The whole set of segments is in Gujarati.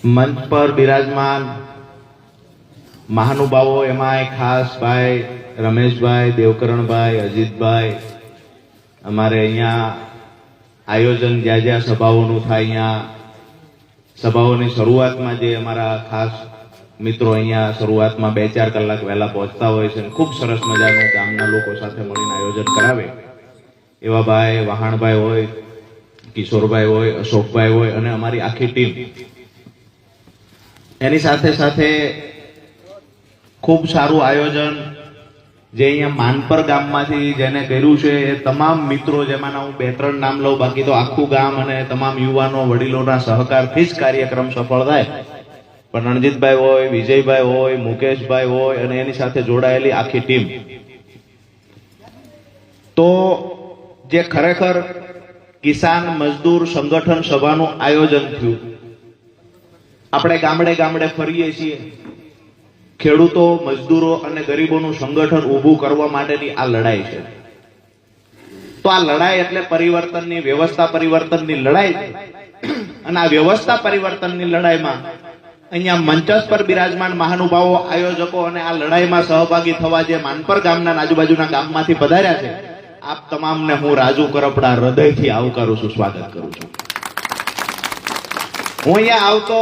મંચ પર બિરાજમાન મહાનુભાવો, એમાંય ખાસ ભાઈ રમેશભાઈ, દેવકરણભાઈ, અજીતભાઈ, અમારે અહીંયા આયોજન જ્યાં જ્યાં સભાઓનું થાય અહીંયા સભાઓની શરૂઆતમાં જે અમારા ખાસ મિત્રો અહીંયા શરૂઆતમાં 2-4 કલાક વહેલા પહોંચતા હોય છે, ખૂબ સરસ મજાનું ગામના લોકો સાથે મળીને આયોજન કરાવે એવા ભાઈ વહાણભાઈ હોય, કિશોરભાઈ હોય, અશોકભાઈ હોય અને અમારી આખી ટીમ, એની સાથે સાથે ખૂબ સારું આયોજન જે અહીંયા માનપર ગામમાંથી જેને કર્યું છે એ તમામ મિત્રો, જેમાંના હું 2-3 નામ લઉં, બાકી તો આખું ગામ અને તમામ યુવાનો વડીલોના સહકારથી જ કાર્યક્રમ સફળ થાય. પણ રણજીતભાઈ હોય, વિજયભાઈ હોય, મુકેશભાઈ હોય અને એની સાથે જોડાયેલી આખી ટીમ, તો જે ખરેખર કિસાન મજદૂર સંગઠન સભાનું આયોજન થયું. આપણે ગામડે ગામડે ફરીએ છીએ, ખેડૂતો, મજદૂરો અને ગરીબોનું સંગઠન ઊભું કરવા માટેની આ લડાઈ છે. તો આ લડાઈ એટલે પરિવર્તનની, વ્યવસ્થા પરિવર્તનની લડાઈ છે. અને આ વ્યવસ્થા પરિવર્તનની લડાઈમાં અહીંયા મંચસ પર બિરાજમાન મહાનુભાવો, આયોજકો અને આ લડાઈમાં સહભાગી થવા જે માનપર ગામના આજુબાજુના ગામમાંથી પધાર્યા છે, આપ તમામને હું રાજુ કરપડા હૃદયથી આવકારું છું, સ્વાગત કરું છું. હું અહીંયા આવતો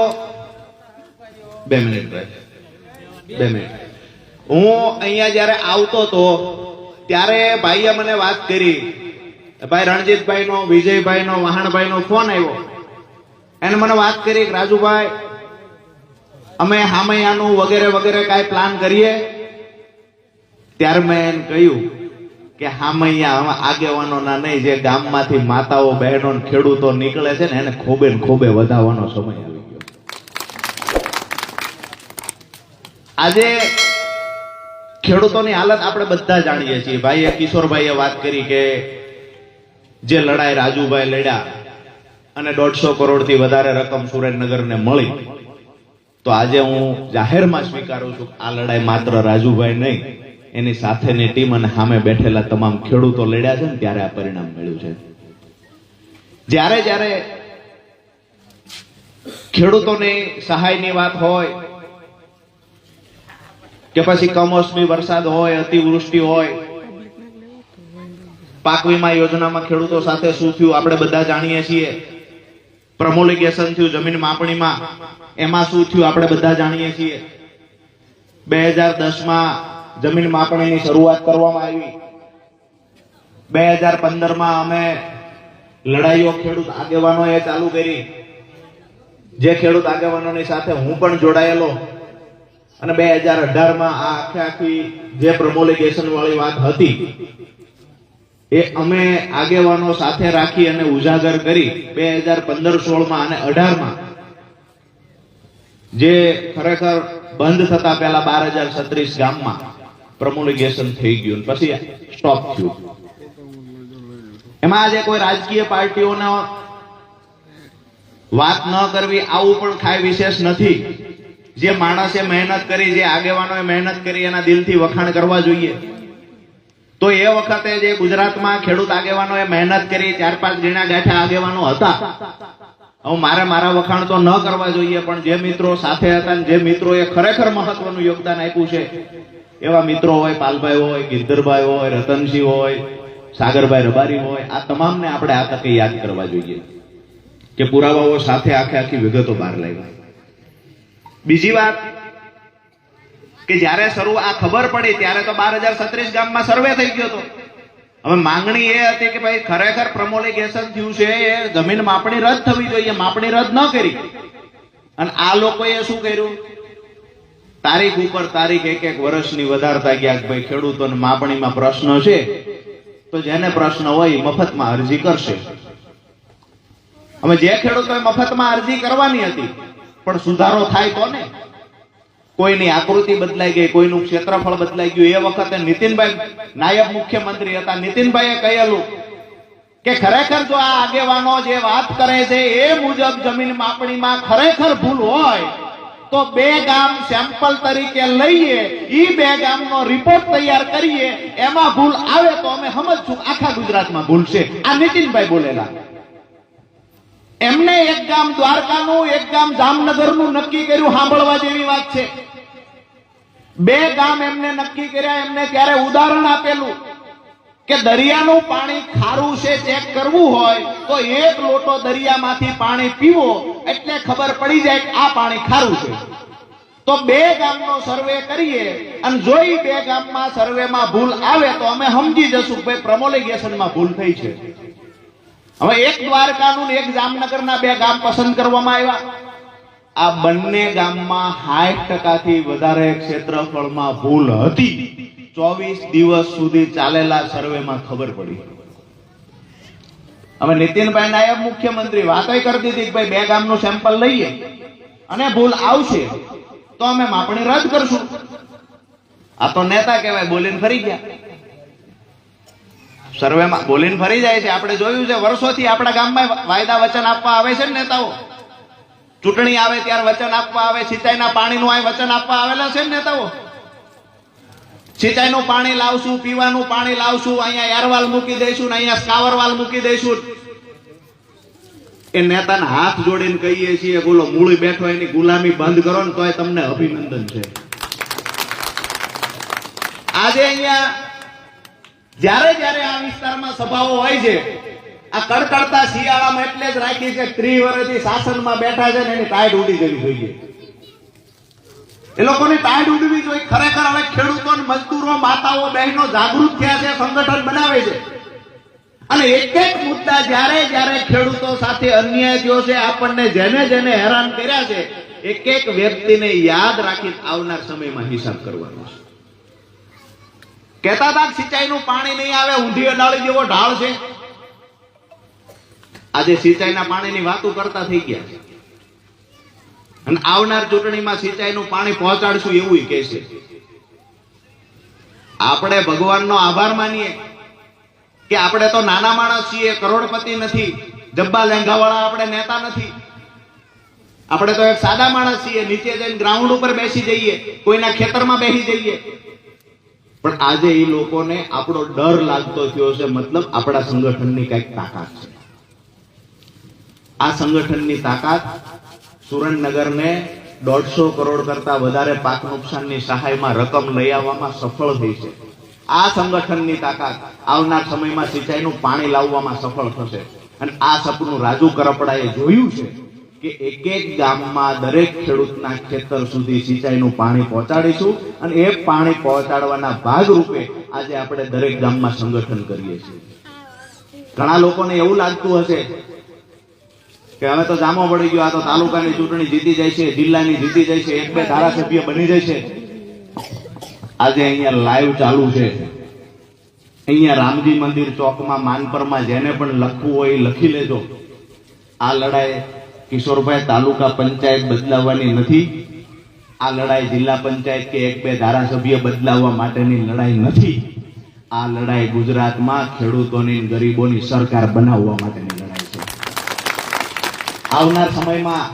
2 મિનિટ ભાઈ, 2 મિનિટ. હું અહીંયા જયારે આવતો તો ત્યારે ભાઈએ મને વાત કરી, ભાઈ રણજીતભાઈ નો, વિજયભાઈ નો, વહાણભાઈ નો ફોન આવ્યો. એને મને વાત કરી કે રાજુભાઈ, અમે હામૈયાનું વગેરે વગેરે કાંઈ પ્લાન કરીએ. ત્યારે મેં એને કહ્યું કે હામૈયા આગેવાનોના નહીં, જે ગામમાંથી માતાઓ, બહેનો, ખેડૂતો નીકળે છે ને એને ખોબે ને ખોબે વધાવવાનો સમય આવી ગયો. આજે ખેડૂતોની હાલત આપણે બધા જાણીએ છીએ. ભાઈએ, કિશોરભાઈએ વાત કરી કે જે લડાઈ રાજુભાઈ લડ્યા અને 150 કરોડથી વધારે રકમ સુરેન્દ્રનગરને મળી, તો આજે હું જાહેરમાં સ્વીકારું છું આ લડાઈ માત્ર રાજુભાઈ નહીં, એની સાથેની ટીમ અને સામે બેઠેલા તમામ ખેડૂતો લડ્યા છે ને ત્યારે આ પરિણામ મળ્યું છે. જ્યારે જ્યારે ખેડૂતોની સહાયની વાત હોય કે પછી કમોસમી વરસાદ હોય, અતિવૃષ્ટિ હોય, પાક વીમા યોજનામાં ખેડૂતો સાથે શું થયું આપણે બધા જાણીએ છીએ. પ્રમોલિગેશન થયું જમીન માપણીમાં, એમાં શું થયું આપણે બધા જાણીએ છીએ. 2010માં જમીન માપણીની શરૂઆત કરવામાં આવી. 2015માં અમે લડાઈઓ ખેડૂત આગેવાનોએ ચાલુ કરી, જે ખેડૂત આગેવાનોની સાથે હું પણ જોડાયેલો. અને 2018માં આ આખી જે પ્રમોલિગેશન વાળી વાત હતી એ અમે આગેવાનો સાથે રાખી અને ઉજાગર કરી. 2015-16માં અને 18માં જે ખરેખર બંધ થતા પહેલા 12,036 ગામમાં પ્રમોલિગેશન થઈ ગયું, પછી સ્ટોપ થયું. એમાં આજે કોઈ રાજકીય પાર્ટીઓનો વાત ન કરવી આવું પણ ખાય વિશેષ નથી. જે માણસે મહેનત કરી, જે આગેવાનોએ મહેનત કરી, એના દિલથી વખાણ કરવા જોઈએ. તો એ વખતે જે ગુજરાતમાં ખેડૂત આગેવાનોએ મહેનત કરી, 4-5 ગીણા ગાંઠા આગેવાનો હતા. હું મારા વખાણ તો ન કરવા જોઈએ, પણ જે મિત્રો સાથે હતા, જે મિત્રોએ ખરેખર મહત્વનું યોગદાન આપ્યું છે, એવા મિત્રો હોય, પાલભાઈ હોય, ગિદ્ધરભાઈ હોય, રતનસિંહ હોય, સાગરભાઈ રબારી હોય, આ તમામને આપણે આ તકે યાદ કરવા જોઈએ કે પુરાવાઓ સાથે આખી વિગતો બહાર લાવી. બીજી વાત કે જ્યારે આ ખબર પડી ત્યારે તો 12,036 ગામમાં સર્વે થઈ ગયો હતો. હવે માંગણી એ હતી કે ભાઈ ખરેખર પ્રમોલિગેશન થયું છે, એ જમીન માપણી રદ થવી જોઈએ, માપણી રદ ન કરી. અને આ લોકોએ શું કર્યું, તારીખ ઉપર તારીખ 1-1 વર્ષની વધારતા ગયા કે ભાઈ ખેડૂતોને માપણીમાં પ્રશ્ન છે તો જેને પ્રશ્ન હોય મફતમાં અરજી કરશે. હવે જે ખેડૂતોએ મફતમાં અરજી કરવાની હતી, પણ સુધારો થાય તો ને. કોઈની આકૃતિ બદલાઈ ગઈ, કોઈનું ક્ષેત્રફળ બદલાઈ ગયું. એ વખતે નીતિનભાઈ નાયબ મુખ્યમંત્રી હતા, નીતિનભાઈએ કહેલું કે ખરેખર જો આ આગેવાનો જે વાત કરે છે એ મુજબ જમીન માપણીમાં ખરેખર ભૂલ હોય તો 2 ગામ સેમ્પલ તરીકે લઈએ, ઈ 2 ગામનો રિપોર્ટ તૈયાર કરીએ, એમાં ભૂલ આવે તો અમે સમજશું આખા ગુજરાતમાં ભૂલ છે. આ નીતિનભાઈ બોલેલા. એમને એક ગામ દ્વારકાનું એક ગામ જામનગરનું નક્કી કર્યું. સાંભળવા જેવી વાત છે. બે ગામ એમને નક્કી કર્યા. એમને ત્યારે ઉદાહરણ આપેલું કે દરિયાનું પાણી ખારું છે ચેક કરવું હોય તો એક લોટો દરિયામાંથી પાણી પીવો એટલે ખબર પડી જાય કે આ પાણી ખારું છે. તો બે ગામનો સર્વે કરીએ અને જો ઈ બે ગામમાં સર્વેમાં ભૂલ આવે તો અમે સમજી જશું કે ભાઈ પ્રમોલિગેશનમાં ભૂલ થઈ છે. હવે એક દ્વારકાનું ને એક જામનગરના બે ગામ પસંદ કરવામાં આવ્યા. આ બંને ગામમાં 60% થી વધારે ક્ષેત્રફળમાં ભૂલ હતી. 24 દિવસ સુધી ચાલેલા સર્વેમાં ખબર પડી. હવે નીતિનભાઈ નાયબ મુખ્યમંત્રી વાતો કરી દીધી કે ભાઈ બે ગામનું સેમ્પલ લઈએ અને ભૂલ આવશે તો અમે માપણી રદ કરશું. આ તો નેતા કહેવાય, બોલીને ફરી ગયા. સર્વેમાં બોલીને ફરી જાય છે. આપણે જોયું છે વર્ષોથી આપણા ગામમાં વાયદા વચન આપવા આવે છે ને નેતાઓ. ચૂંટણી આવે ત્યારે વચન આપવા આવે. સિંચાઈના પાણીનું આ વચન આપવા આવેલા છે ને નેતાઓ. સિંચાઈનું પાણી લાવશું, પીવાનું પાણી લાવશું, અહીંયા એરવાલ મૂકી દઈશું ને અહીંયા સ્કાવરવાલ મૂકી દઈશું. એ નેતાના હાથ જોડીને કહીએ છીએ બોલો મૂળી બેઠો એની ગુલામી બંધ કરો ને તોય તમને અભિનંદન છે. આજે અહીંયા જ્યારે જ્યારે આ વિસ્તારમાં સભાઓ હોય છે, આ કડકડતા શિયાળામાં એટલે જ રાખી છે 30 વર્ષથી શાસનમાં બેઠા છે ને એની ટાઈટ ઉડી જવી જોઈએ. એ લોકોની ટાઈટ ઉડવી જોઈએ. ખરેખર હવે ખેડૂતો, મજદૂરો, માતાઓ, બહેનો જાગૃત થયા છે, સંગઠન બનાવે છે અને એક એક મુદ્દા જ્યારે જ્યારે ખેડૂતો સાથે અન્યાય થયો છે, આપણને જેને જેને હેરાન કર્યા છે, એક એક વ્યક્તિને યાદ રાખી આવનાર સમયમાં હિસાબ કરવાનો છે. કહેતા હતા સિંચાઈનું પાણી નહીં આવે, ઊંધી અડાળી જેવો ઢાળ છે. આજે સિંચાઈના પાણીની વાતો કરતા થઈ ગયા અને આવનાર ચૂંટણીમાં સિંચાઈનું પાણી પહોંચાડશું એવું કહે છે. આપણે ભગવાનનો આભાર માનીએ કે આપણે તો નાના માણસ છીએ, કરોડપતિ નથી, જબ્બા લેંઘાવાળા આપણે નેતા નથી. આપણે તો એક સાદા માણસ છીએ. નીચે જઈને ગ્રાઉન્ડ ઉપર બેસી જઈએ, કોઈના ખેતરમાં બેસી જઈએ. પણ આજે એ લોકોને આપણો ડર લાગતો થયો છે. મતલબ આપણા સંગઠનની કઈક તાકાત છે. આ સંગઠનની તાકાત સુરેન્દ્રનગરને 150 કરોડ કરતા વધારે પાક નુકસાનની સહાયમાં રકમ લઈ આવવામાં સફળ થઈ છે. આ સંગઠનની તાકાત આવનાર સમયમાં સિંચાઈનું પાણી લાવવામાં સફળ થશે. અને આ સપનું રાજુ કરપડાએ જોયું છે કે એક એક ગામમાં દરેક ખેડૂતના ખેતર સુધી સિંચાઈનું પાણી પહોંચાડીશું અને એ પાણી પહોંચાડવાના ભાગરૂપે આજે આપણે દરેક ગામમાં સંગઠન કરીએ છીએ. ઘણા લોકોને એવું લાગતું હશે કે હવે તો જામો પડી ગયો, આ તો તાલુકાની ચૂંટણી જીતી જાય છે, જિલ્લાની જીતી જાય છે, 1-2 ધારાસભ્ય બની જાય છે. આજે અહીંયા લાઈવ ચાલુ છે. અહીંયા રામજી મંદિર ચોકમાં, માનપરમાં જેને પણ લખવું હોય એ લખી લેજો. આ લડાઈ કિશોરભાઈ તાલુકા પંચાયત બદલાવવાની નથી. આ લડાઈ જિલ્લા પંચાયત કે 1-2 ધારાસભ્ય બદલાવવા માટેની લડાઈ નથી. આ લડાઈ ગુજરાતમાં ખેડૂતોની, ગરીબોની સરકાર બનાવવા માટેની લડાઈ છે. આવનાર સમયમાં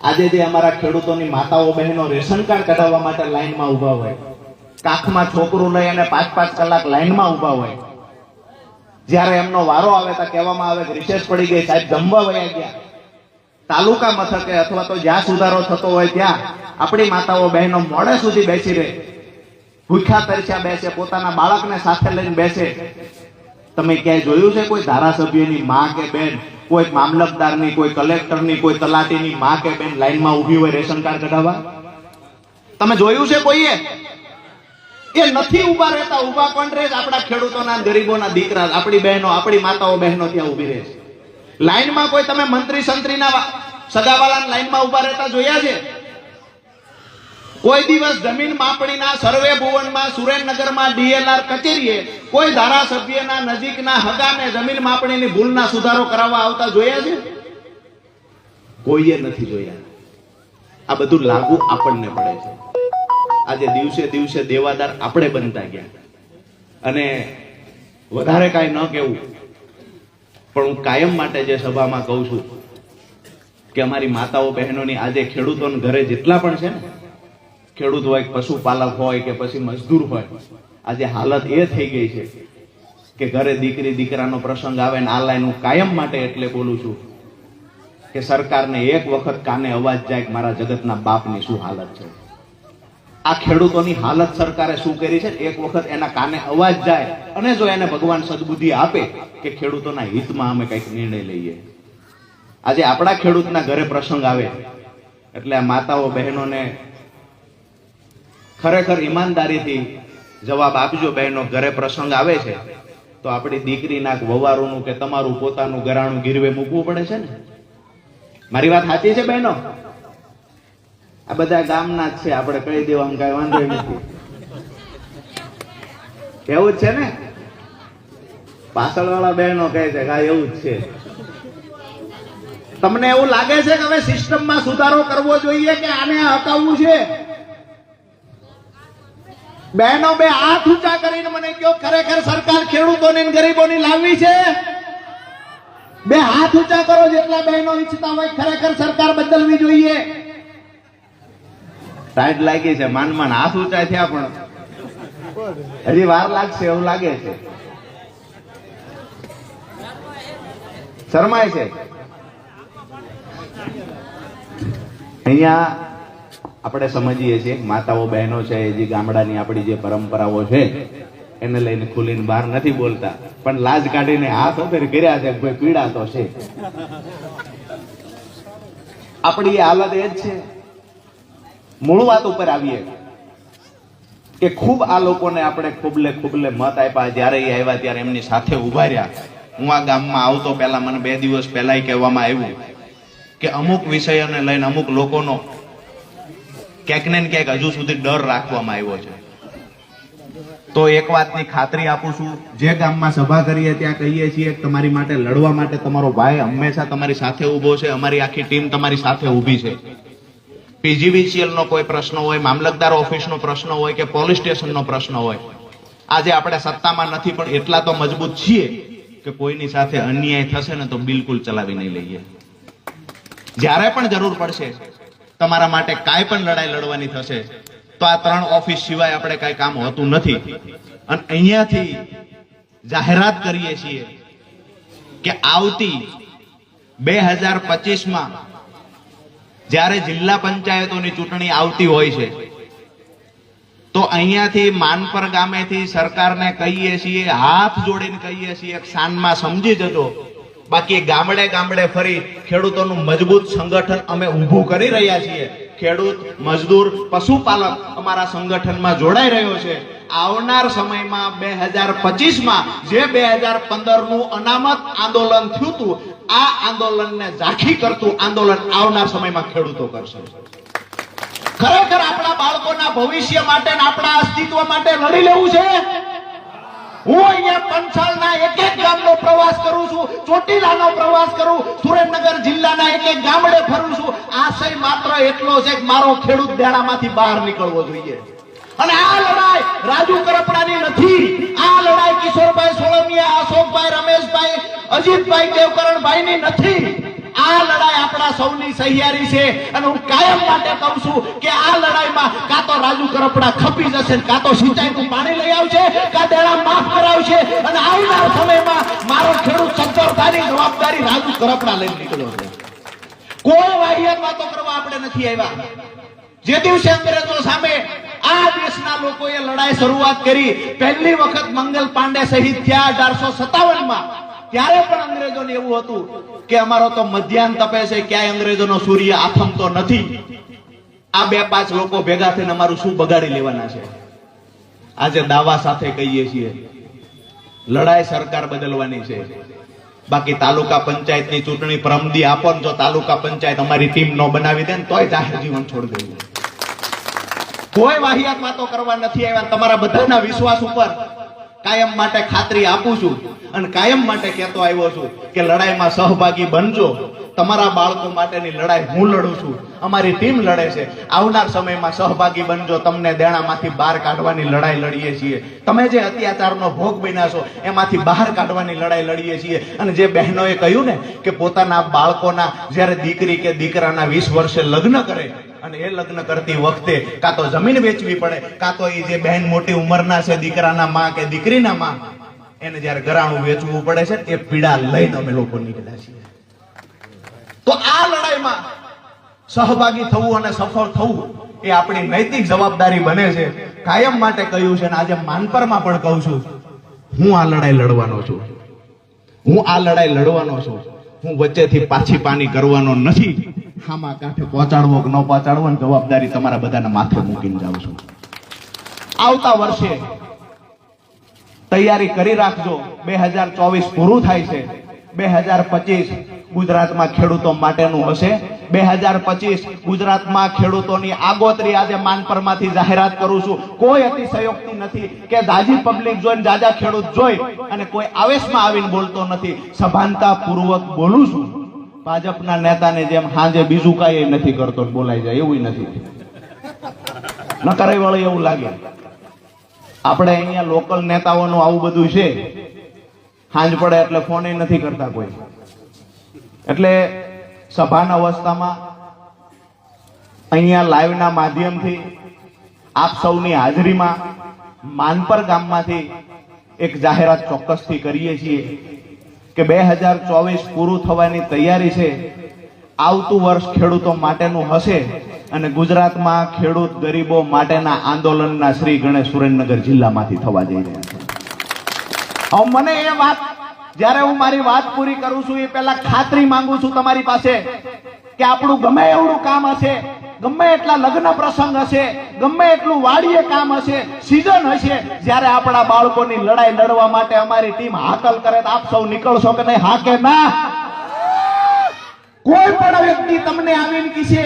આજે જે અમારા ખેડૂતોની માતાઓ, બહેનો રેશન કાર્ડ કઢાવવા માટે લાઈનમાં ઉભા હોય, કાખમાં છોકરું લઈ અને 5-5 કલાક લાઈનમાં ઉભા હોય, જ્યારે એમનો વારો આવે તો કહેવામાં આવે કે રિસેસ પડી ગઈ, સાહેબ જમવા વયા ગયા. તાલુકા મથકે અથવા તો જ્યાં સુધારો થતો હોય ત્યાં આપણી માતાઓ, બહેનો મોડે સુધી બેસી રહે, ભૂખ્યા તરસ્યા બેસે, પોતાના બાળકને સાથે લઈને બેસે. તમે ક્યાંય જોયું છે કોઈ ધારાસભ્યની માં કે બેન, કોઈ મામલતદારની, કોઈ કલેક્ટરની, કોઈ તલાટીની માં કે બેન લાઈનમાં ઊભી હોય રેશન કાર્ડ કઢાવવા? તમે જોયું છે કોઈએ? એ નથી ઉભા રહેતા. ઉભા કોણ રહે? આપણા ખેડૂતોના, ગરીબોના દીકરા, આપણી બહેનો, આપણી માતાઓ, બહેનો ત્યાં ઊભી રહે છે. લાઈનમાં કોઈ તમે મંત્રી સંત્રીના સગાવાળાના લાઈનમાં ઉભા રહેતા જોયા છે? કોઈ દિવસ જમીન માપણીના સર્વે ભુવનમાં, સુરેન્દ્રનગરમાં ડીએલઆર કચેરીએ કોઈ ધારાસભ્યના નજીકના હગાને જમીન માપણીની ભૂલના સુધારો કરાવવા આવતા જોયા છે? કોઈએ નથી જોયા. આ બધું લાગુ આપણને પડે છે. આજે દિવસે દિવસે દેવાદાર આપણે બનતા ગયા. અને વધારે કાંઈ ન કહેવું, પણ હું કાયમ માટે જે સભામાં કહું છું કે અમારી માતાઓ, બહેનોની આજે ખેડૂતોના ઘરે જેટલા પણ છે ને, ખેડૂત હોય, પશુપાલક હોય કે પછી મજદૂર હોય, આજે હાલત એ થઈ ગઈ છે કે ઘરે દીકરી દીકરાનો પ્રસંગ આવે ને આ લાઈન હું કાયમ માટે એટલે બોલું છું કે સરકારને એક વખત કાને અવાજ જાય કે મારા જગતના બાપની શું હાલત છે. આ ખેડૂતોની હાલત સરકારે શું કરી છે, એક વખત એના કાને અવાજ જાય અને જો એને ભગવાન સદબુદ્ધિ આપે કે ખેડૂતોના હિતમાં અમે કંઈક નિર્ણય લઈએ. આજે આપણા ખેડૂતના ઘરે પ્રસંગ આવે એટલે આ માતાઓ બહેનોને ખરેખર ઈમાનદારીથી જવાબ આપજો. બહેનો, ઘરે પ્રસંગ આવે છે તો આપણી દીકરીના વવારોનું કે તમારું પોતાનું ઘરાણું ગીરવે મૂકવું પડે છે ને. મારી વાત સાચી છે બહેનો? આ બધા ગામના જ છે, આપણે કહી દેવામાં કઈ વાંધો નથી. એવું જ છે ને? પાછળ વાળા બહેનો કહે છે કે એવું જ છે. તમને એવું લાગે છે કે હવે સિસ્ટમમાં સુધારો કરવો જોઈએ કે આને હટાવવું છે? બહેનો, બે હાથ ઊંચા કરીને મને કહો, ખરેખર સરકાર ખેડૂતોને ગરીબોની લાવવી છે? બે હાથ ઊંચા કરો જેટલા બહેનો ઈચ્છતા હોય ખરેખર સરકાર બદલવી જોઈએ. ટાઈટ લાગી છે, માન હાથ ઊંચા થયા પણ હજી વાર લાગશે એવું લાગે છે. શરમાય છે. અહીંયા આપણે સમજીએ છીએ માતાઓ બહેનો છે, જે ગામડાની આપણી જે પરંપરાઓ છે એને લઈને ખુલીને બહાર નથી બોલતા, પણ લાજ કાઢીને હાથ ઉપર કર્યા છે, કોઈ પીડા તો છે. આપણી હાલત એ જ છે. મૂળ વાત ઉપર આવીએ કે ખૂબ આ લોકોને આપણે ખૂબલે મત આપ્યા. જ્યારે એ આવ્યા ત્યારે એમની સાથે ઉભા રહ્યા. હું આ ગામમાં આવતો પહેલા મને 2 દિવસ પહેલા કહેવામાં આવ્યું કે અમુક વિષયોને લઈને અમુક લોકોનો ક્યાંક ને ક્યાંક હજુ સુધી ડર રાખવામાં આવ્યો છે. તો એક વાતની ખાતરી આપું છું, જે ગામમાં સભા કરીએ ત્યાં કહીએ છીએ કે તમારી માટે લડવા માટે તમારો ભાઈ હંમેશા તમારી સાથે ઉભો છે, અમારી આખી ટીમ તમારી સાથે ઊભી છે. પીજીવીસીએલ નો કોઈ પ્રશ્ન હોય, મામલતદાર ઓફિસનો પ્રશ્ન હોય કે પોલીસ સ્ટેશનનો પ્રશ્ન હોય, આજે આપણે સત્તામાં નથી પણ એટલા તો મજબૂત છીએ કે કોઈની સાથે અન્યાય થશે ને તો બિલકુલ ચલાવી નહીં લઈએ. જ્યારે પણ જરૂર પડશે તમારા માટે કાંઈ પણ લડાઈ લડવાની થશે તો આ 3 ઓફિસ સિવાય આપણે કાંઈ કામ હોતું નથી. અને અહીંયાથી જાહેરાત કરીએ છીએ કે આવતી 2025માં જ્યારે જિલ્લા પંચાયતોની ચૂંટણી આવતી હોય છે તો અહીંયાથી માનપર ગામેથી સરકારને કહીએ છીએ, હાથ જોડીને કહીએ છીએ, શાનમાં સમજી જજો. બાકી ગામડે ફરી ખેડૂતોનું મજબૂત સંગઠન અમે ઊભું કરી રહ્યા છીએ. ખેડૂત, મજદૂર, પશુપાલક અમારા સંગઠનમાં જોડાઈ રહ્યો છે. આવનાર સમયમાં 2025માં જે 2015નું અનામત આંદોલન થયું હતું, આ આંદોલનને ઝાંખી કરતું આંદોલન આવનાર સમયમાં ખેડૂતો કરશે. ખરેખર આપણા બાળકોના ભવિષ્ય માટે, આપણા અસ્તિત્વ માટે લડી લેવું છે. હું અહીંયા પંચાલના એક ગામનો પ્રવાસ કરું છું, ચોટીલાનો પ્રવાસ કરું, સુરેન્દ્રનગર જિલ્લાના એક ગામડે ફરું છું. આશય માત્ર એટલો છે કે મારો ખેડૂત દેણામાંથી બહાર નીકળવો જોઈએ. અને આ લડાઈ રાજુ કરપડાની નથી. આ લડાઈ કિશોરભાઈ સોળમિયા, અશોકભાઈ, રમેશભાઈ, અજીતભાઈ, દેવકરણભાઈની નથી. આ લડાઈ આપણા સૌની સહિયારી છે. અને હું કાયમ માટે કહું છું કે આ લડાઈમાં કાં તો રાજુ કરપડા ખપી જશે, કાં તો સિંચાઈનું પાણી લઈ આવશે, કાં દેણા માફ કરાવશે. અને આવનાર સમયમાં મારો ખેડૂત સદ્ધરતાની જવાબદારી રાજુ કરપડા લઈને નીકળ્યો છે. કોઈ વાહિયાત વાતો કરવા આપણે નથી આવ્યા. જે દિવસે અંગ્રેજો સામે આ દેશના લોકોએ લડાઈ શરૂઆત કરી, પહેલી વખત મંગલ પાંડે શહીદ થયા 1857માં, ત્યારે પણ અંગ્રેજોને એવું હતું કે અમારો તો મધ્યાહન તપે છે, ક્યાંય અંગ્રેજોનો સૂર્ય આથમતો નથી. આ 2-5 લોકો ભેગા થઈને અમારું શું બગાડી લેવાના છે? આજે દાવા સાથે કહીએ છીએ લડાઈ સરકાર બદલવાની છે. બાકી તાલુકા પંચાયતની ચૂંટણી પ્રમદી આપો ને, જો તાલુકા પંચાયત અમારી ટીમ નો બનાવી દે ને તોય જાહેર જીવન છોડી દેવું. કોઈ વાહિયાત વાતો કરવા નથી આવ્યા. તમારા બધાના વિશ્વાસ ઉપર કાયમ માટે ખાતરી આપું છું અને કાયમ માટે કહેતો આવ્યો છું કે લડાઈમાં સહભાગી બનજો. તમારા બાળકો માટેની લડાઈ હું લડું છું, અમારી ટીમ લડે છે. આવનાર સમયમાં સહભાગી બનજો. તમને દેણામાંથી બહાર કાઢવાની લડાઈ લડીએ છીએ. તમે જે અત્યાચારનો ભોગ બન્યા છો એમાંથી બહાર કાઢવાની લડાઈ લડીએ છીએ. અને જે બહેનોએ કહ્યું ને કે પોતાના બાળકોના જ્યારે દીકરી કે દીકરાના 20 વર્ષે લગ્ન કરે અને એ લગ્ન કરતી વખતે કાં તો જમીન વેચવી પડે, કાં તો એ જે બહેન મોટી ઉંમરના છે, દીકરાના માં કે દીકરીના માં, એને જ્યારે ઘરાણું વેચવું પડે છે, એ પીડા લઈને અમે લોકો નીકળ્યા છીએ. તો આ લડાઈમાં સહભાગી થવું અને સફળ થવું એ આપણી નૈતિક જવાબદારી બને છે. કાયમ માટે કહ્યું છે અને આજે માનપરમાં પણ કહું છું, હું આ લડાઈ લડવાનો છું. હું આ લડાઈ લડવાનો છું. હું વચ્ચેથી પાછી પાની કરવાનો નથી. હામાં કાંઠે પહોંચાડવો કે ન પહોંચાડવો ને જવાબદારી તમારા બધાના માથે મૂકીને જાઉં છું. આવતા વર્ષે તૈયારી કરી રાખજો. 2024 પૂરું થાય છે. 2025 ગુજરાતમાં ખેડૂતો માટેનું હશે. 2025 ગુજરાતમાં ખેડૂતોની આગોતરી આજે માનપરમાંથી જાહેરાત કરું છું. કોઈ અતિશયોક્તિ નથી કે જાજી પબ્લિક જોઈને જાજા ખેડૂત જોઈ અને કોઈ આવેશમાં આવીને બોલતો નથી. સભાનતા પૂર્વક બોલું છું. ભાજપના નેતાને જેમ હાજે બીજું કાંઈ નથી કરતો બોલાઈ જાય એવું નથી. ન કરાય વળે એવું લાગે. આપણે અહીંયા લોકલ નેતાઓનું આવું બધું છે. હાંજ પડે એટલે ફોન નથી કરતા કોઈ. એટલે સભાના અવસ્થામાં અહીંયા લાઈવના માધ્યમથી આપ સૌની હાજરીમાં માનપર ગામમાંથી એક જાહેરાત ચોક્કસથી કરીએ છીએ કે 2024 પૂરું થવાની તૈયારી છે. આવતું વર્ષ ખેડૂતો માટેનું હશે અને ગુજરાતમાં ખેડૂત ગરીબો માટેના આંદોલનના શ્રી ગણેશ સુરેન્દ્રનગર જિલ્લામાંથી થવા જઈ રહ્યા છે. હવે મને એ વાત, જ્યારે હું મારી વાત પૂરી કરું છું એ પહેલા ખાતરી માંગુ છું તમારી પાસે કે આપણું ગમે એવડું કામ હશે, ગમે એટલા લગ્ન પ્રસંગ હશે, ગમે એટલું વાડીએ કામ હશે, સીઝન હશે, જ્યારે આપણા બાળકોની લડાઈ લડવા માટે અમારી ટીમ હાકલ કરે તો આપ સૌ નીકળશો કે નહીં? હા કે ના? કોઈ પણ વ્યક્તિ તમને આવીને કહેશે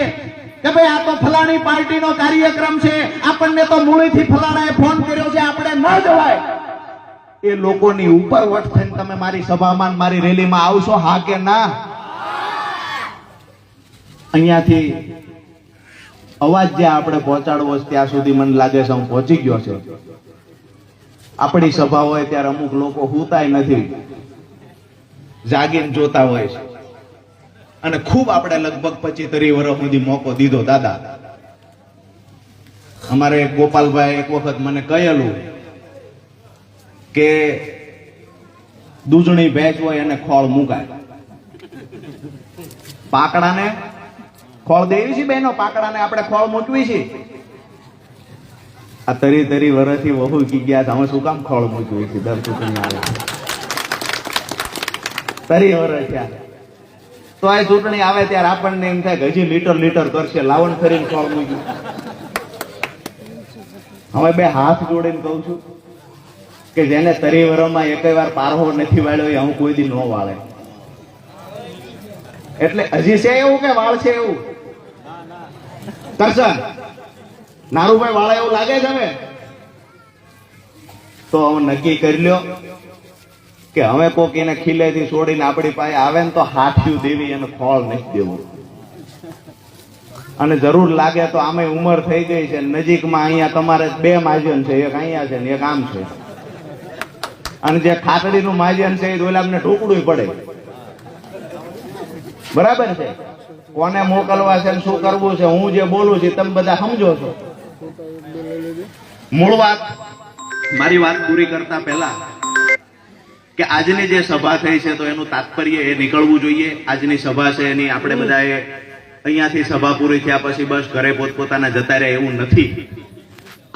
કે ભાઈ આ તો ફલાણી પાર્ટીનો કાર્યક્રમ છે, આપણને તો મૂળીથી ફલાણાએ ફોન કર્યો છે, આપણે ન જવાય, એ લોકોની ઉપર વટ થઈને તમે મારી સભામાં મારી રેલીમાં આવશો? હા કે ના? અહીંયાથી અવાજ જ્યાં આપણે પહોંચાડવો છે ત્યાં સુધી મને લાગે છે હું પહોંચી ગયો છે. આપણી સભા હોય ત્યારે અમુક લોકો હુતાય નથી, જાગીને જોતા હોય છે. અને ખૂબ આપણે લગભગ 25-30 વર્ષ સુધી મોકો દીધો. દાદા અમારે ગોપાલભાઈ એક વખત મને કહેલું કે દૂધણી ભેંસ હોય એને ખોળ મુકાય, પાકડાને ખોળ દેવી છે બેનો, પાકડાને આપણે ખોળ મૂકવી છે. આ 30 વર્ષથી વહુ કી ગયા હતા, હવે શું કામ ખોળ મૂકવી છે? દર ચૂંટણી આવે 30 વર્ષ થયા તો આ ચૂંટણી આવે ત્યારે આપણને એમ થાય કે હજી લીટર કરશે, લાવણ કરીને ખોળ મૂક્યું. હવે બે હાથ જોડીને કહું છું કે જેને 30 વર્ષમાં એકેય વાર પારહો નથી વાળ્યો એ હું કોઈ દી ન વાળે. એટલે હજી છે એવું કે વાળ છે એવું? કરશન નારુભાઈ વાળા એવું લાગે છે હવે? તો હવે નક્કી કરી લ્યો કે હવે કોક એને ખીલેથી છોડીને આપણી પાસે આવે ને તો હાથિયું દેવી એને ફળ નહીં દેવું. અને જરૂર લાગે તો આમે ઉંમર થઈ ગઈ છે, નજીકમાં અહીંયા તમારે 2 માજન છે, એક અહીંયા છે ને એક આમ છે. અને જે ખાતડીનું માજન છે એ દોલામને ઢોકડું પડે. બરાબર છે? કોને મોકલવા છે શું કરવું છે, હું જે બોલું છું તમે બધા સમજો છો. મૂળ વાત, મારી વાત પૂરી કરતા પહેલા કે આજની જે સભા થઈ છે તો એનું તાત્પર્ય એ નીકળવું જોઈએ. આજની સભા છે એની આપણે બધાએ અહીંયાથી સભા પૂરી થયા પછી બસ ઘરે પોતપોતાના જતા રહ્યા એવું નથી.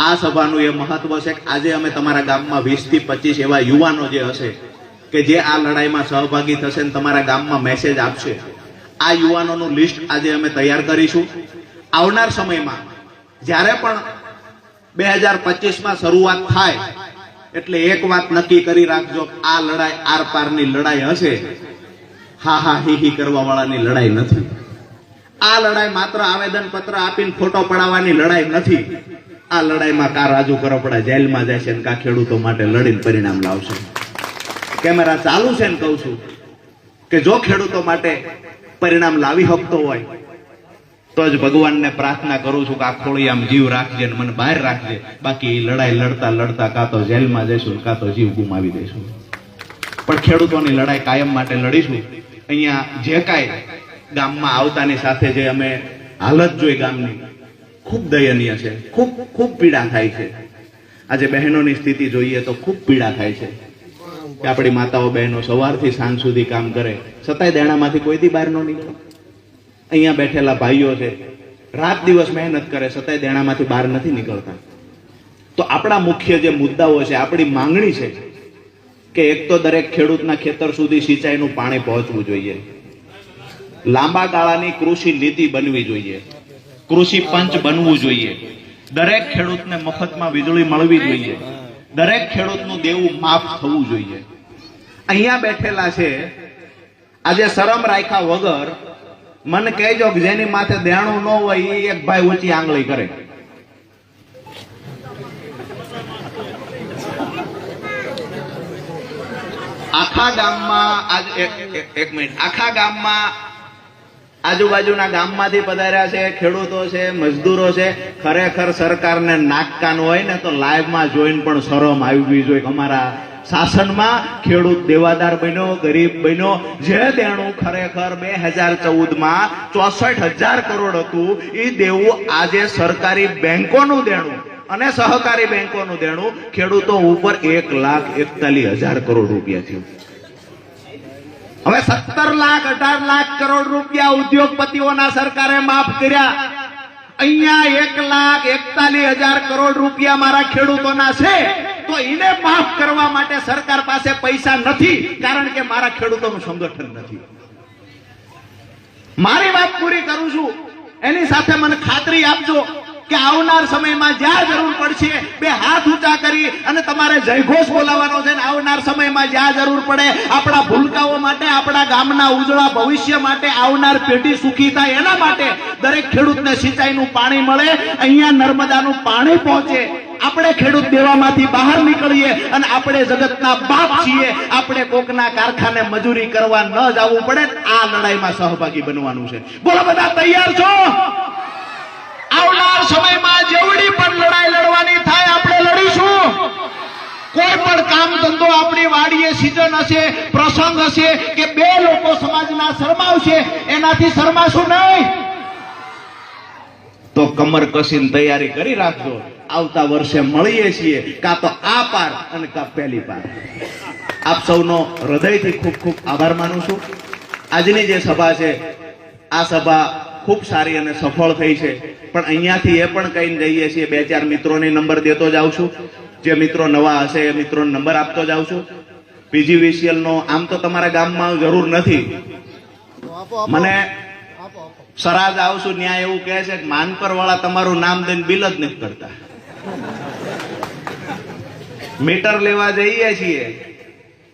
આ સભાનું એ મહત્વ છે કે આજે અમે તમારા ગામમાં 20 થી 25 એવા યુવાનો જે હશે કે જે આ લડાઈમાં સહભાગી થશે ને તમારા ગામમાં મેસેજ આપશે. આ યુવાનોનું લિસ્ટ આજે અમે તૈયાર કરીશું. આવનાર સમયમાં જ્યારે પણ 2025માં શરૂઆત થાય એટલે એક વાત નક્કી કરી રાખજો, આ લડાઈ આર પારની લડાઈ હશે, હા હા હી હી કરવા વાળાની લડાઈ નથી. આ લડાઈ માત્ર આવેદન પત્ર આપીને ફોટો પડાવવાની લડાઈ નથી. આ લડાઈમાં કા રાજુ કરપડા જેલમાં જશે ને કા ખેડૂતો માટે લડીને પરિણામ લાવશે. કેમેરા ચાલુ છે ને કહું છું કે જો ખેડૂતો માટે પરિણામ લાવી શકતો હોય તો જ ભગવાનને પ્રાર્થના કરું છું કે આ ખોળિયામ જીવ રાખજે ને મને બહાર રાખજે. બાકી લડાઈ લડતા લડતા કાં તો જેલમાં જઈશું કાં તો જીવ ગુમાવી દઈશું. પણ ખેડૂતોની લડાઈ કાયમ માટે લડીશું. અહીંયા જે કાંઈ ગામમાં આવતાની સાથે જે અમે હાલત જોઈ ગામની, ખૂબ દયનીય છે. ખૂબ પીડા થાય છે. આજે બહેનોની સ્થિતિ જોઈએ તો ખૂબ પીડા થાય છે કે આપણી માતાઓ બહેનો સવારથી સાંજ સુધી કામ કરે છતાંય દેણામાંથી કોઈ દી બહાર ન નીકળે. અહીંયા બેઠેલા ભાઈઓ છે, રાત દિવસ મહેનત કરે છતાંય દેણામાંથી બહાર નથી નીકળતા. તો આપણા મુખ્ય જે મુદ્દાઓ છે, આપણી માંગણી છે કે એક તો દરેક ખેડૂતના ખેતર સુધી સિંચાઈનું પાણી પહોંચવું જોઈએ, લાંબા ગાળાની કૃષિ નીતિ બનવી જોઈએ, કૃષિ પંચ બનવું જોઈએ, દરેક ખેડૂતને મફતમાં વીજળી મળવી જોઈએ, દરેક ખેડૂતનું દેવું માફ થવું જોઈએ. અહીંયા બેઠેલા છે આજે શરમ રાખ્યા વગર મને કહેજો કે જેની માથે દેણું ન હોય એ એક ભાઈ ઊંચી આંગળી કરે. આખા ગામમાં આજ એક મિનિટ, આખા ગામમાં આજુબાજુના ગામમાંથી પધાર્યા છે ખેડૂતો છે, મજદૂરો છે. ખરેખર સરકારને નાકકાન હોય ને તો લાઈવમાં જોઈને પણ શરમ આવવી જોઈએ કે અમારા શાસનમાં ખેડૂત દેવાદાર બન્યો, ગરીબ બન્યો. જે દેણું ખરેખર 2014માં 64,000 કરોડ હતું એ દેવું આજે સરકારી બેંકોનું દેણું અને સહકારી બેંકોનું દેણું ખેડૂતો ઉપર 1,41,000 કરોડ રૂપિયા થયું. હવે 17 લાખ 18 લાખ કરોડ રૂપિયા ઉદ્યોગપતિઓના સરકારે માફ કર્યા. અહીંયા 1,41,000 કરોડ રૂપિયા મારા ખેડૂતોના છે તો એને માફ કરવા માટે સરકાર પાસે પૈસા નથી, કારણ કે મારા ખેડૂતોનું સંગઠન નથી. મારી વાત પૂરી કરું છું, એની સાથે મને ખાતરી આપજો કે આવનાર સમયમાં જ્યાં જરૂર પડશે બે હાથ ઊંચા કરી અને તમારે જયઘોષ બોલાવવાનો છે. આવનાર સમયમાં જ્યાં જરૂર પડે આપણા ભૂલકાઓ માટે, આપણા ગામના ઉજળા ભવિષ્ય માટે, આવનાર પેઢી સુખી થાય એના માટે દરેક ખેડૂતને સિંચાઈનું પાણી મળે, અહીંયા નર્મદાનું પાણી પહોંચે, આપણે ખેડૂત દેવામાંથી બહાર નીકળીએ અને આપણે જગતના બાપ છીએ. આપણે કોકના કારખાને મજૂરી કરવા ન જવું પડે. આ લડાઈમાં સહભાગી બનવાનું છે. બોલો, બધા તૈયાર છો? આવનાર સમયમાં જેવડી પણ લડાઈ લડવાની થાય આપણે લડીશું. કોઈ પણ કામ ધંધો આપણી વાડીએ સિઝન હશે, પ્રસંગ હશે કે બે લોકો સમાજના શરમાવશે, એનાથી શરમાશું નહીં. તો કમર કસીને તૈયારી કરી રાખજો. આવતા વર્ષે મળીએ છીએ, કાં તો આ પાર અને કાં પહેલી પાર. આપ સૌનો હૃદયથી ખૂબ ખૂબ આભાર માનું છું. આજની જે સભા છે આ સભા ખૂબ સારી અને સફળ થઈ છે. પણ અહીંયાથી એ પણ કહીને જઈએ છીએ, 2-4 મિત્રોને નંબર દેતો જાઉં છું. જે મિત્રો નવા હશે એ મિત્રોને નંબર આપતો જાઉં છું. PGVCL નો આમ તો તમારા ગામમાં જરૂર નથી. મને સરાજ આવશું ન્યાય એવું કહે છે કે માનકર વાળા તમારું નામ દઈને બિલ જ નથી કરતા. મીટર લેવા જઈએ છીએ.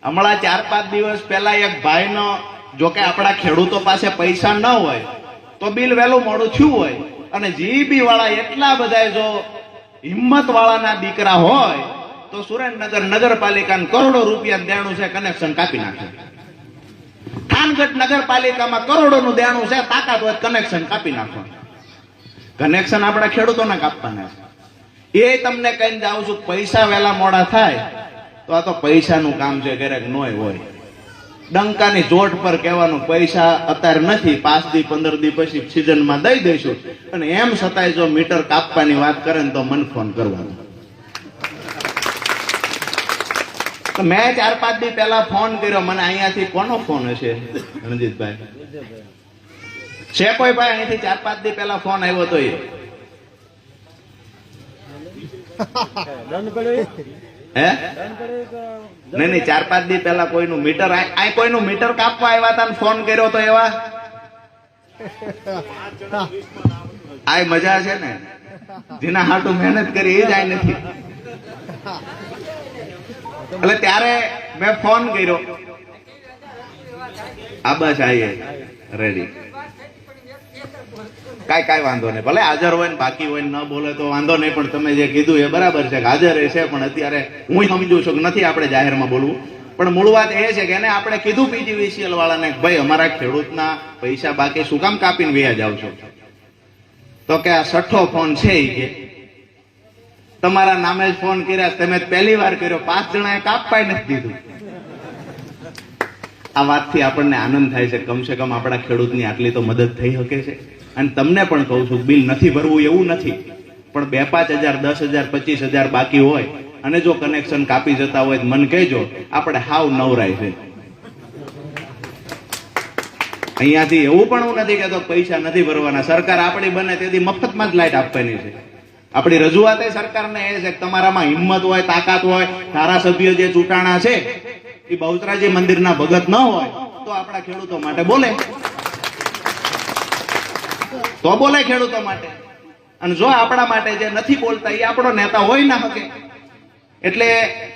હમણાં 4-5 દિવસ પહેલા એક ભાઈનો, જોકે આપણા ખેડૂતો પાસે પૈસા ન હોય તો બિલ વહેલું મોડું થયું હોય અને જીબી વાળા એટલા બધા જો હિંમત વાળાના દીકરા હોય તો સુરેન્દ્રનગર નગરપાલિકાને કરોડો રૂપિયા દેણું છે, કનેક્શન કાપી નાખે. થાનગઢ નગરપાલિકામાં કરોડોનું દેણું છે, તાકાત હોય કનેક્શન કાપી નાખો. કનેક્શન આપણા ખેડૂતોને કાપવાના છે. એ તમને કહીને જાઉં છું, પૈસા વહેલા મોડા થાય તો આ તો પૈસાનું કામ છે, ક્યારેક નોય હોય. ડંકાની જોટ પર કહેવાનું પૈસા અત્યારે નથી, 5 દી 15 દી પછી સિઝનમાં દઈ દઈશું, અને એમ છતાંય જો મીટર કાપવાની વાત કરે ને તો મને ફોન કરવાનો. મેં 4-5 દી પહેલા ફોન કર્યો. મને અહીંયાથી કોનો ફોન હશે રણજીતભાઈ? છે કોઈ ભાઈ અહીંથી 4-5 દી પહેલા ફોન આવ્યો તો? હે નહીં, 4-5 દી પહેલા કોઈનું મીટર, આ કોઈનું મીટર કાપવા આવ્યા હતા ને ફોન કર્યો તો એવા? આ મજા છે ને, જેના હાટું મહેનત કરી એ જ આ નથી. એટલે ત્યારે મેં ફોન કર્યો. આ બસ આઈએ રેડી. કાંઈ વાંધો નહીં, ભલે હાજર હોય ને બાકી હોય ને ન બોલે તો વાંધો નહીં, પણ તમે જે કીધું એ બરાબર છે કે હાજર છે. પણ અત્યારે હું સમજુ છું કે નથી આપણે જાહેરમાં બોલવું. પણ મૂળ વાત એ છે કે એને આપણે કીધું PGVCL વાળાને કે ભાઈ અમારા ખેડૂતના પૈસા બાકી શું કામ કાપીને વ્યા જાવ છો? તો કે આ 6ઠ્ઠો ફોન છે એ કે તમારા નામે જ ફોન કર્યા, તમે પહેલી વાર કર્યો, 5 જણાએ કાપવાય નથી દીધું. આ વાતથી આપણને આનંદ થાય છે, કમસે કમ આપણા ખેડૂતની આટલી તો મદદ થઈ શકે છે. અને તમને પણ કહું છું, બિલ નથી ભરવું એવું નથી, પણ 2-5 હજાર, 10 હજાર, 25 હજાર બાકી હોય અને જો કનેક્શન કાપી જતા હોય મને કહેજો, આપણે હાવ નવરાય છે. અહીંયાથી એવું પણ હું નથી કહેતો પૈસા નથી ભરવાના. સરકાર આપણી બને તેથી મફતમાં જ લાઈટ આપવાની છે. આપણી રજૂઆત એ સરકારને એ છે કે તમારામાં હિંમત હોય, તાકાત હોય, ધારાસભ્ય જે ચૂંટાણા છે એ બહુચરાજી મંદિરના ભગત ન હોય તો આપણા ખેડૂતો માટે બોલે, તો બોલે ખેડૂતો માટે. અને જો આપણા માટે જે નથી બોલતા એ આપણો નેતા હોય ના શકે. એટલે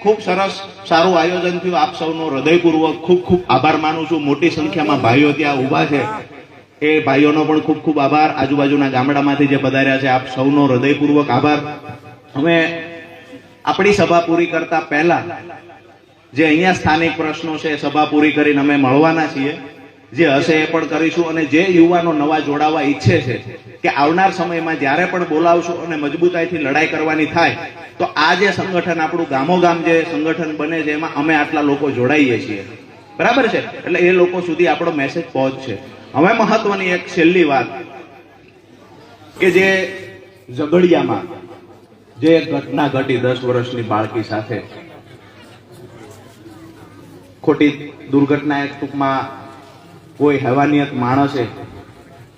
ખૂબ સરસ સારું આયોજન થયું. આપ સૌનો હૃદયપૂર્વક ખૂબ ખૂબ આભાર માનું છું. મોટી સંખ્યામાં ભાઈઓ ત્યાં ઊભા છે, એ ભાઈઓનો પણ ખૂબ ખૂબ આભાર. આજુબાજુના ગામડામાંથી જે પધાર્યા છે, આપ સૌનો હૃદયપૂર્વક આભાર. હવે આપણી સભા પૂરી કરતા પહેલા જે અહીંયા સ્થાનિક પ્રશ્નો છે, સભા પૂરી કરીને અમે મળવાના છીએ. જે હશે એ પણ કરીશું. અને જે યુવાનો નવા જોડાવા ઈચ્છે છે કે આવનાર સમયમાં જ્યારે પણ બોલાવશું અને મજબૂતાઈથી લડાઈ કરવાની થાય તો આ જે સંગઠન આપણું ગામોગામ જે સંગઠન બને છે એમાં અમે આટલા લોકો જોડાઈએ છીએ, બરાબર છે. એટલે એ લોકો સુધી આપણો મેસેજ પહોંચશે. હવે મહત્વની એક છેલ્લી વાત કે જે ઝઘડિયામાં જે ઘટના ઘટી 10 વર્ષની બાળકી સાથે, ખોટી દુર્ઘટના, એક ટૂંકમાં કોઈ હેવાનિયત માણસે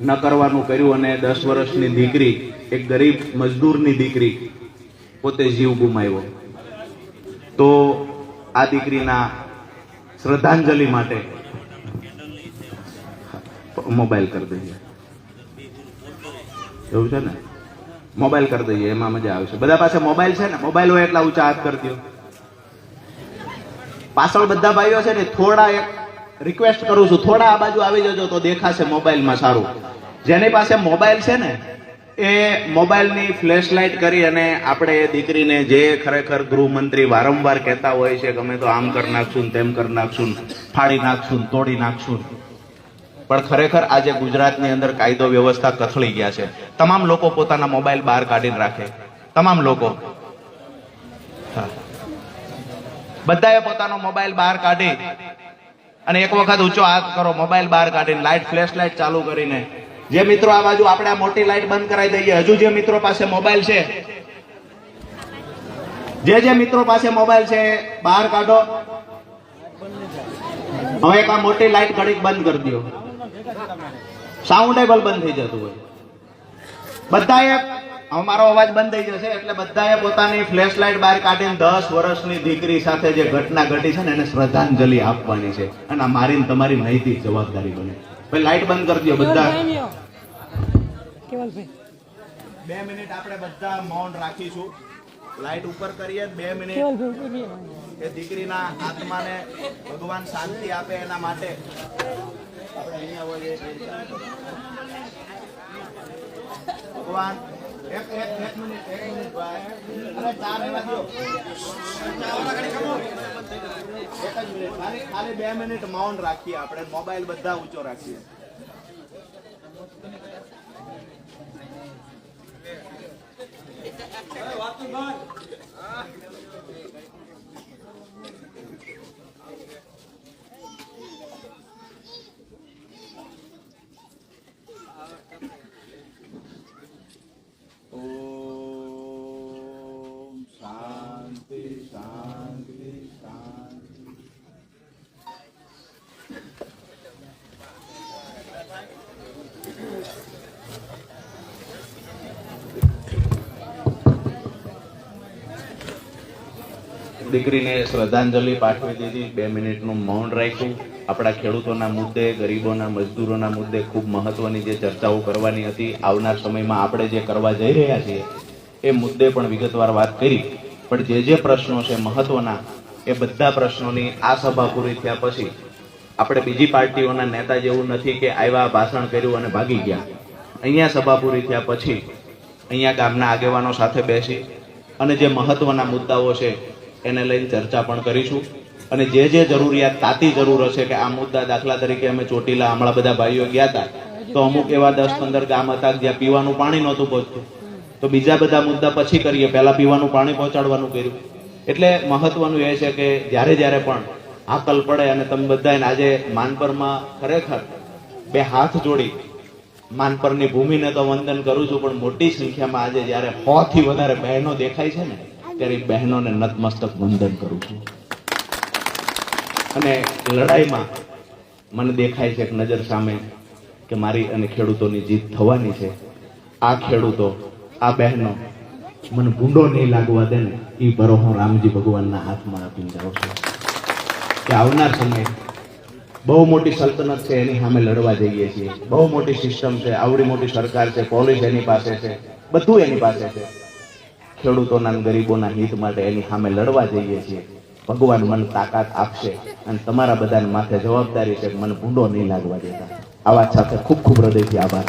ન કરવાનું કર્યું અને 10 વર્ષની દીકરી, એક ગરીબ મજદૂરની દીકરી પોતે જીવ ગુમાવ્યો. તો આ દીકરીના શ્રદ્ધાંજલિ માટે મોબાઈલ કરી દઈએ, એવું છે ને, મોબાઈલ કરી દઈએ, એમાં મજા આવશે. બધા પાસે મોબાઈલ છે ને? મોબાઈલ હોય એટલા ઊંચા હાથ કરી દો. પાછળ બધા ભાઈઓ છે ને, થોડા એક રિક્વેસ્ટ કરું છું, થોડા આ બાજુ આવી જજો તો દેખાશે મોબાઈલમાં સારું. જેની પાસે મોબાઈલ છે ને એ મોબાઈલની ફ્લેશ લાઇટ કરી અને આપણે એ દીકરીને, જે ખરેખર ગૃહમંત્રી વારંવાર કહેતા હોય છે કે અમે તો આમ કરી નાખશું, તેમ કરી નાખશું, ફાડી નાખશું, તોડી નાખશું, પણ ખરેખર આજે ગુજરાતની અંદર કાયદો વ્યવસ્થા કથળી ગયા છે. તમામ લોકો પોતાના મોબાઈલ બહાર કાઢીને રાખે, તમામ લોકો, બધાએ પોતાનો મોબાઈલ બહાર કાઢી અને એક વખત ઊંચો હાથ કરો, મોબાઈલ બહાર કાઢીને લાઈટ, ફ્લેશ લાઈટ ચાલુ કરીને. જે મિત્રો આ બાજુ આપણે આ મોટી લાઈટ બંધ કરાવી દઈએ. હજુ જે મિત્રો પાસે મોબાઈલ છે, જે મિત્રો પાસે મોબાઈલ છે બહાર કાઢો. હવે એક આ મોટી લાઈટ ઘડીક બંધ કરી દો, સાઉન્ડ બંધ થઈ જતું હોય. બધાએ, અમારો અવાજ બંધ થઈ જશે એટલે બધાએ પોતાની ફ્લેશ લાઈટ બહાર કાઢીને 10 વર્ષની દીકરી સાથે જે ઘટના ઘટી છે ને એને શ્રદ્ધાંજલિ આપવાની છે. અને આ મારી તમારી નૈતિક જવાબદારી બને. ભાઈ લાઈટ બંધ કરી દો બધા. 2 મિનિટ આપણે બધા મૌન રાખીશું. લાઈટ ઉપર કરીએ 2 મિનિટ. એ દીકરીના આત્માને ભગવાન શાંતિ આપે એના માટે આપણે અહીંયા હોઈએ. ભગવાન એક મિનિટ ભાઈ, અરે ચા લેવા દો. ખાલી 2 મિનિટ મૌન રાખીએ આપણે. મોબાઈલ બધા ઊંચો રાખીએ. ઓમ શાંતિ શાંતિ શાંતિ. દીકરીને શ્રદ્ધાંજલિ પાઠવી દીધી. 2 મિનિટનું મૌન રાખ્યું. આપણા ખેડૂતોના મુદ્દે, ગરીબોના, મજદૂરોના મુદ્દે ખૂબ મહત્વની જે ચર્ચાઓ કરવાની હતી, આવનાર સમયમાં આપણે જે કરવા જઈ રહ્યા છીએ એ મુદ્દે પણ વિગતવાર વાત કરી. પણ જે પ્રશ્નો છે મહત્વના, એ બધા પ્રશ્નોની આ સભા પૂરી થયા પછી આપણે બીજી પાર્ટીઓના નેતા જેવું નથી કે આવ્યા, ભાષણ કર્યું અને ભાગી ગયા. અહીંયા સભા પૂરી થયા પછી અહીંયા ગામના આગેવાનો સાથે બેસી અને જે મહત્વના મુદ્દાઓ છે એને લઈને ચર્ચા પણ કરીશું. અને જે જરૂરિયાત, તાતી જરૂર હશે કે આ મુદ્દા, દાખલા તરીકે અમે ચોટીલા હમણાં બધા ભાઈઓ ગયા હતા તો અમુક એવા 10-15 ગામ હતા જ્યાં પીવાનું પાણી નહોતું પહોંચતું, તો બીજા બધા મુદ્દા પછી કરીએ, પહેલા પીવાનું પાણી પહોંચાડવાનું કર્યું. એટલે મહત્વનું એ છે કે જ્યારે પણ હાકલ પડે અને તમે બધાને આજે માનપરમાં ખરેખર 2 હાથ જોડી માનપરની ભૂમિને તો વંદન કરું છું, પણ મોટી સંખ્યામાં આજે જ્યારે 100 થી વધારે બહેનો દેખાય છે ને ત્યારે બહેનોને નતમસ્તક વંદન કરું છું. અને લડાઈમાં મને દેખાય છે એક નજર સામે કે મારી અને ખેડૂતોની જીત થવાની છે. આ ખેડૂતો, આ બહેનો મને ભૂંડો નહીં લાગવા દે ને, એ બરો હું રામજી ભગવાનના હાથમાં આપીને જાઉં છું કે આવનાર સમય બહુ મોટી સલ્તનત છે, એની સામે લડવા જઈએ છીએ. બહુ મોટી સિસ્ટમ છે, આવડી મોટી સરકાર છે, પોલીસ એની પાસે છે, બધું એની પાસે છે. ખેડૂતોના અને ગરીબોના હિત માટે એની સામે લડવા જઈએ છીએ. ભગવાન મને તાકાત આપશે અને તમારા બધાને માથે જવાબદારી છે કે મને ભૂંડો નહીં લાગવા દેતા. આ વાત સાથે ખૂબ ખૂબ હૃદયથી આભાર.